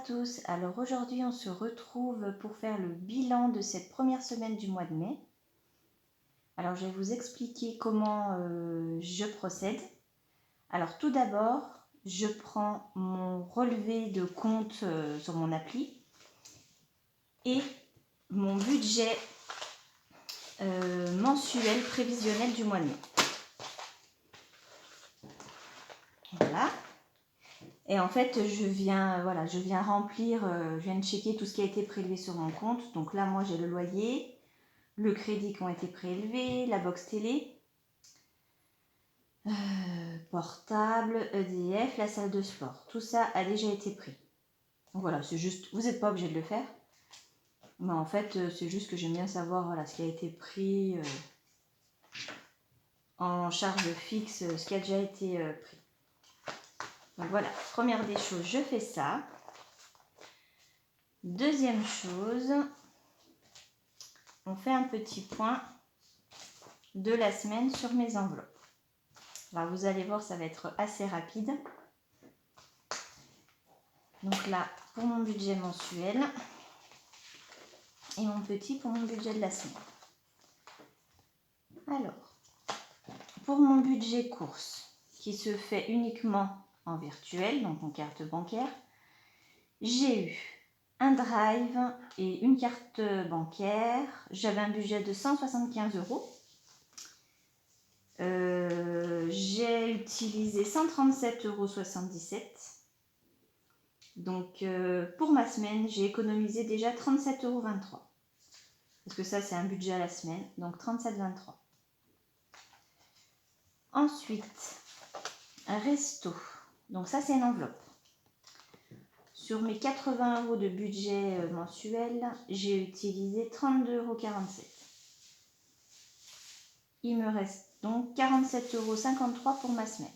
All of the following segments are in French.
tous, alors aujourd'hui on se retrouve pour faire le bilan de cette première semaine du mois de mai. Alors je vais vous expliquer comment je procède. Alors tout d'abord, je prends mon relevé de compte sur mon appli et mon budget mensuel prévisionnel du mois de mai. Voilà. Et en fait, je viens remplir, je viens de checker tout ce qui a été prélevé sur mon compte. Donc là, moi, j'ai le loyer, le crédit qui ont été prélevés, la box télé, portable, EDF, la salle de sport. Tout ça a déjà été pris. Donc voilà, c'est juste, vous n'êtes pas obligé de le faire. Mais en fait, c'est juste que j'aime bien savoir voilà, ce qui a été pris en charge fixe, ce qui a déjà été pris. Donc voilà, première des choses, je fais ça. Deuxième chose, on fait un petit point de la semaine sur mes enveloppes. Alors vous allez voir, ça va être assez rapide. Donc là, pour mon budget mensuel et mon petit pour mon budget de la semaine. Alors, pour mon budget course, qui se fait uniquement en virtuel, donc en carte bancaire, j'ai eu un drive et une carte bancaire. J'avais un budget de 175 €. J'ai utilisé 137,77 €. Donc pour ma semaine, j'ai économisé déjà 37,23 €. Parce que ça, c'est un budget à la semaine, donc 37,23 €. Ensuite, un resto. Donc ça, c'est une enveloppe. Sur mes 80 € de budget mensuel, j'ai utilisé 32,47 €. Il me reste donc 47,53 € pour ma semaine.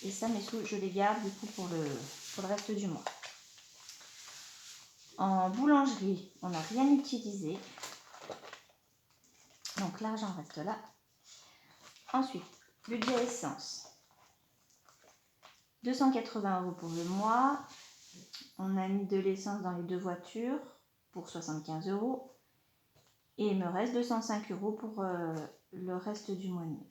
Et ça, mes sous, je les garde du coup pour le reste du mois. En boulangerie, on n'a rien utilisé. Donc l'argent reste là. Ensuite, budget essence. 280 € pour le mois. On a mis de l'essence dans les deux voitures pour 75 €. Et il me reste 205 € pour le reste du mois de mai.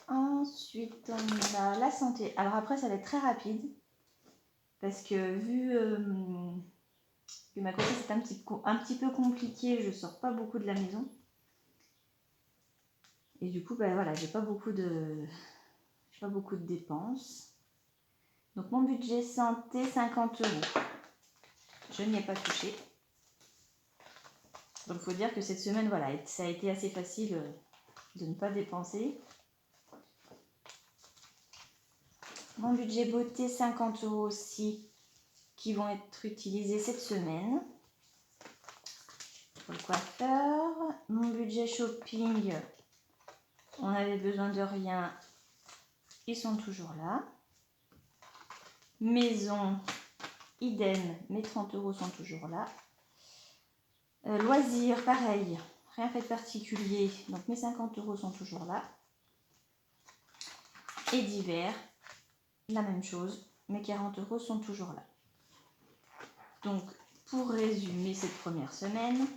Ensuite, on a la santé. Alors après, ça va être très rapide. Parce que vu que ma grossesse est un petit peu compliquée, je ne sors pas beaucoup de la maison. Et du coup, ben voilà, j'ai pas beaucoup de dépenses. Donc mon budget santé, 50 €. Je n'y ai pas touché. Donc il faut dire que cette semaine, voilà, ça a été assez facile de ne pas dépenser. Mon budget beauté, 50 € aussi, qui vont être utilisés cette semaine pour le coiffeur. Mon budget shopping, on avait besoin de rien, ils sont toujours là. Maison, idem, mes 30 € sont toujours là. Loisirs, pareil, rien fait de particulier, donc mes 50 € sont toujours là. Et divers, la même chose, mes 40 € sont toujours là. Donc, pour résumer cette première semaine,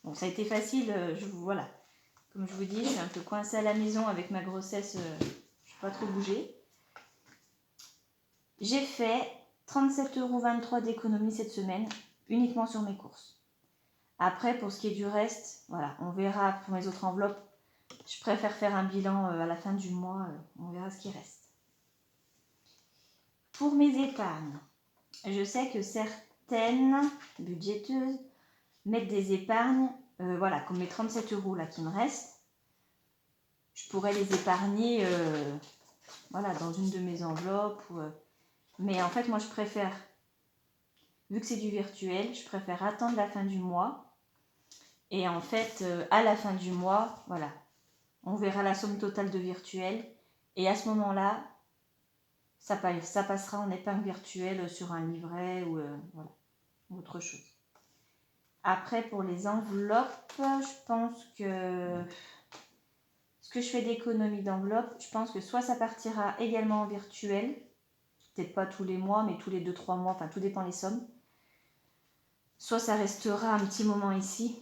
bon, ça a été facile, voilà. Comme je vous dis, je suis un peu coincée à la maison avec ma grossesse, je n'ai pas trop bougé. J'ai fait 37,23 € d'économie cette semaine, uniquement sur mes courses. Après, pour ce qui est du reste, voilà, on verra pour mes autres enveloppes. Je préfère faire un bilan à la fin du mois, on verra ce qui reste. Pour mes épargnes, je sais que certaines budgéteuses mettre des épargnes, voilà, comme mes 37 € là qui me restent, je pourrais les épargner voilà, dans une de mes enveloppes. Mais en fait, moi, je préfère, vu que c'est du virtuel, je préfère attendre la fin du mois. Et en fait, à la fin du mois, voilà, on verra la somme totale de virtuel. Et à ce moment-là, ça passera en épingle virtuelle sur un livret ou voilà, autre chose. Après, pour les enveloppes, je pense que ce que je fais d'économie d'enveloppe, je pense que soit ça partira également en virtuel, peut-être pas tous les mois, mais tous les 2-3 mois, enfin tout dépend les sommes. Soit ça restera un petit moment ici,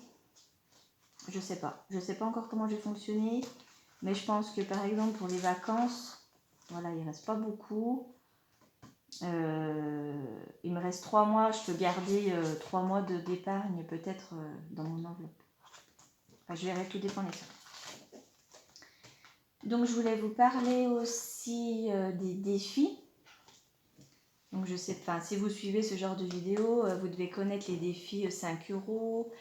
je sais pas. Je sais pas encore comment je vais fonctionner, mais je pense que par exemple pour les vacances, voilà, il reste pas beaucoup. Il me reste 3 mois, je peux garder 3 mois d'épargne peut-être dans mon enveloppe. Enfin, je verrai, tout dépend des sommes. Donc je voulais vous parler aussi des défis. Donc je sais pas, si vous suivez ce genre de vidéo, vous devez connaître les défis 5 euros,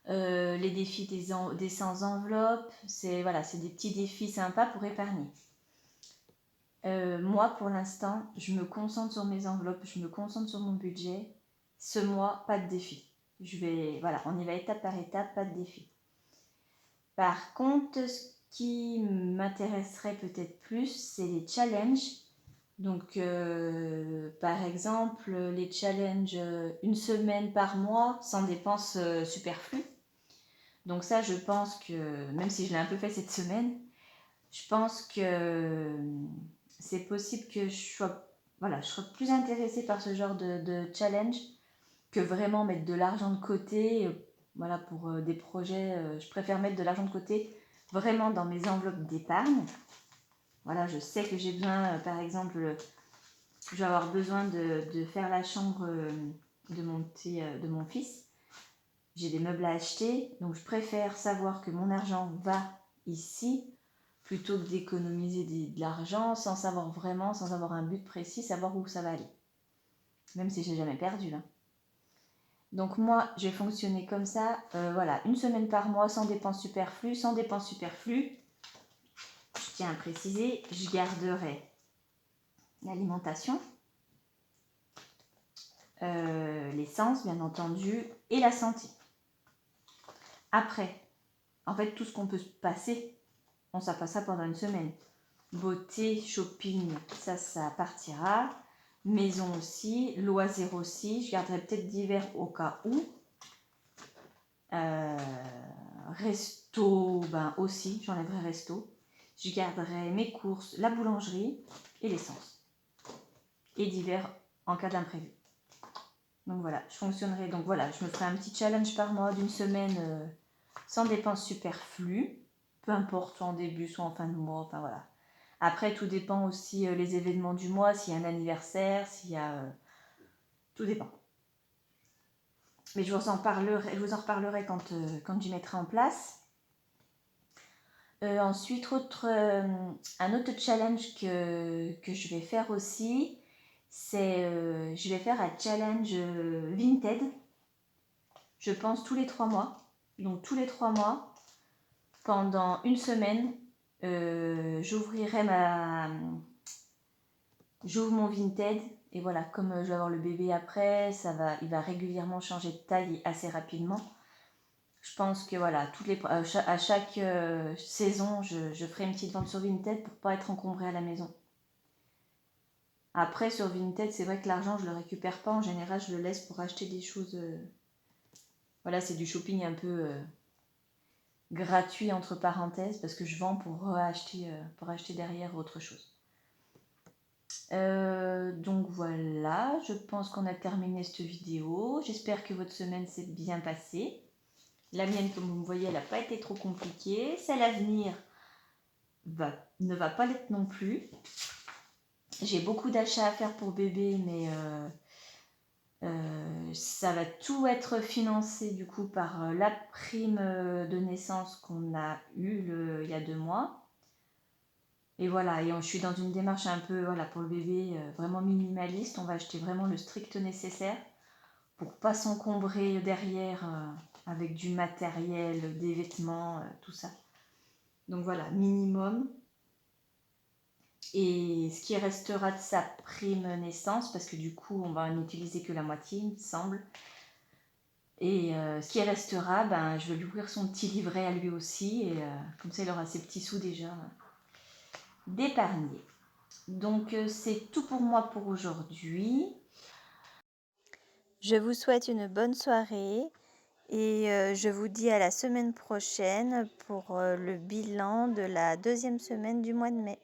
les défis des 100 enveloppes. C'est voilà, c'est des petits défis sympas pour épargner. Moi, pour l'instant, je me concentre sur mes enveloppes, je me concentre sur mon budget. Ce mois, pas de défi. Voilà, on y va étape par étape, pas de défi. Par contre, ce qui m'intéresserait peut-être plus, c'est les challenges. Donc, par exemple, les challenges une semaine par mois sans dépenses superflues. Donc ça, je pense que, même si je l'ai un peu fait cette semaine, je pense que c'est possible que je sois plus intéressée par ce genre de challenge que vraiment mettre de l'argent de côté. Voilà, pour des projets, je préfère mettre de l'argent de côté vraiment dans mes enveloppes d'épargne. Voilà, je sais que j'ai besoin, par exemple, je vais avoir besoin de faire la chambre de mon fils. J'ai des meubles à acheter, donc je préfère savoir que mon argent va ici plutôt que d'économiser de l'argent sans avoir un but précis, savoir où ça va aller. Même si j'ai jamais perdu là. Donc moi, je vais fonctionner comme ça, voilà, une semaine par mois sans dépenses superflues. Sans dépenses superflues, je tiens à préciser, je garderai l'alimentation, l'essence bien entendu, et la santé. Après, en fait, tout ce qu'on peut se passer, on ça passe ça pendant une semaine. Beauté, shopping, ça partira. Maison aussi, loisirs aussi. Je garderai peut-être divers au cas où. Resto, ben aussi, j'enlèverai resto. Je garderai mes courses, la boulangerie et l'essence. Et divers en cas d'imprévu. Donc voilà, je fonctionnerai. Donc voilà, je me ferai un petit challenge par mois d'une semaine sans dépenses superflues. Peu importe, soit en début, soit en fin de mois. Enfin voilà. Après, tout dépend aussi les événements du mois, s'il y a un anniversaire, s'il y a... tout dépend. Mais je vous en reparlerai quand j'y mettrai en place. Ensuite, un autre challenge que je vais faire aussi, c'est je vais faire un challenge Vinted. Je pense tous les 3 mois. Donc tous les 3 mois, pendant une semaine, j'ouvre mon Vinted. Et voilà, comme je vais avoir le bébé après, il va régulièrement changer de taille assez rapidement. Je pense que voilà, à chaque saison, je ferai une petite vente sur Vinted pour pas être encombrée à la maison. Après, sur Vinted, c'est vrai que l'argent, je le récupère pas. En général, je le laisse pour acheter des choses. Voilà, c'est du shopping un peu gratuit, entre parenthèses, parce que je vends pour acheter derrière autre chose. Donc voilà, je pense qu'on a terminé cette vidéo. J'espère que votre semaine s'est bien passée. La mienne, comme vous me voyez, elle n'a pas été trop compliquée. Celle à venir ne va pas l'être non plus. J'ai beaucoup d'achats à faire pour bébé, mais ça va tout être financé du coup par la prime de naissance qu'on a eue il y a 2 mois. Et voilà, et je suis dans une démarche un peu, voilà, pour le bébé, vraiment minimaliste. On va acheter vraiment le strict nécessaire pour pas s'encombrer derrière avec du matériel, des vêtements, tout ça. Donc voilà, minimum. Et ce qui restera de sa prime naissance, parce que du coup on va n'utiliser que la moitié, il me semble. Et ce qui restera, ben, je vais lui ouvrir son petit livret à lui aussi, et comme ça il aura ses petits sous déjà d'épargner. Donc c'est tout pour moi pour aujourd'hui. Je vous souhaite une bonne soirée et je vous dis à la semaine prochaine pour le bilan de la 2e semaine du mois de mai.